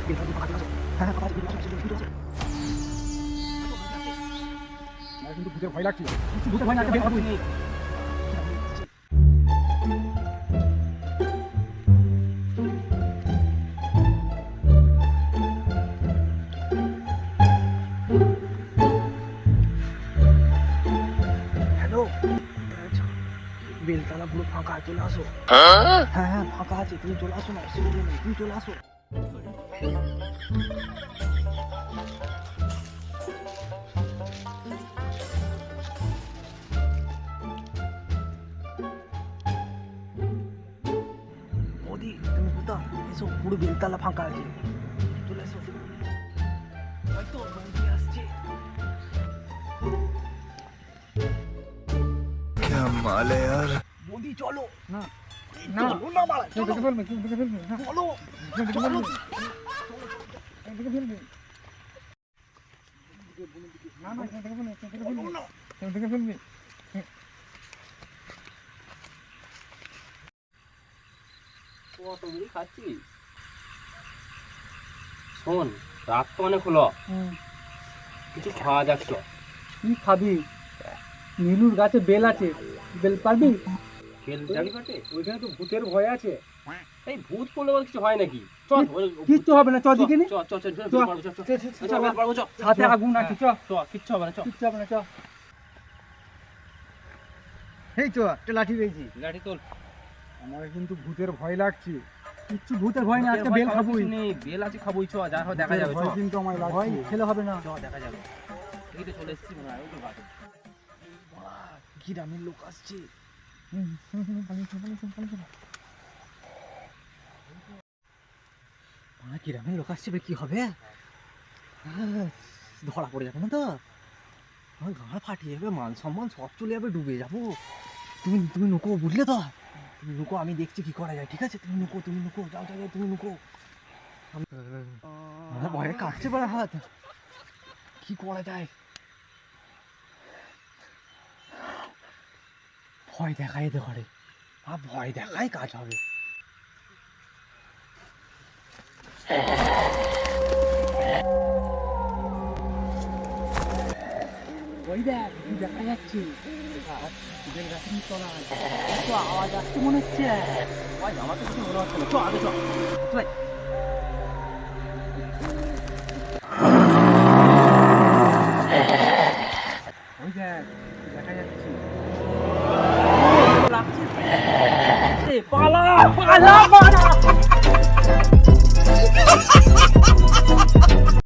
হ্যাঁ ফাঁকা আছে, কিন্তু ভূতের ভয় লাগছে। ভূতের ভয় না বের হবো নেই। হ্যালো, বেলতলা পুরো ফাঁকা, চলে আসো। হ্যাঁ হ্যাঁ ফাঁকা আছে, তুমি চলে আসো না, অসুবিধা নেই, তুমি চলে আসো। বৌদি তুমি কোথাও এসো, পুরো বেলতলা ফাঁকা আছে, চলে এসো। হয়তো বৌদি আসছে। क्या माल है यार। বৌদি চলো না না না মারা, চলো ফেলবে ফেলবে না চলো ফেলবে না না ফেলবে কতগুলি খাচ্ছিস? শোন, রাত তো অনেক হলো, কিছু খাওয়া যাক তো। কি খাবি? নীলুর গাছে বেল আছে, বেল পারবি? বেল জানি কাটে? ওইখানে তো ভূতের ভয় আছে। এই ভূত পড়লে বলে কিছু হয় নাকি? চল কিচ্ছু হবে না, চ দিকে নি। চল চল চল চল। চল। সাথে আগুন আছে, চ চল, কিচ্ছু হবে না, চল। কিচ্ছু হবে না, চ। এই তো একটা লাঠি পেয়েছি। লাঠি তোল। আমার কিন্তু ভূতের ভয় লাগছে। কিচ্ছু ভূতের ভয় না, আজকে বেল খাবোই। কিছু নেই, বেল আছে খাবোই, চ, যা হয় দেখা যাবে, চ। ভয় কিন্তু আমার ভয় লাগছে। খেলে হবে না। চ, দেখা যাবে। এই তো চলে এসেছি মনে হয়, ওই তো গাছে। গ্রামের লোক আসছে। গ্রামের লোক আসছে, কি হবে? ধরা পড়ে যাবে না তো? আমার গাঁড় ফাটিয়ে যাবে, মান সম্মান সব চলে যাবে, ডুবে যাবো। তুমি তুমি নুকো, বুঝলে তো? তুমি নুকো, আমি দেখছি কি করা যায়, ঠিক আছে? তুমি নুকো, যাও যাও যাও, তুমি নুকো। আমার ভয়ে কাটছে বড় হাত, কি করা যায়? ভয় দেখাই এতে ঘরে, আর ভয় দেখাই কাজ হবে। ওই দেখ, দেখা যাচ্ছে আওয়াজ আসছে মনে হচ্ছে। আমার তো কিছু মনে হচ্ছে না, চ, আগে চ।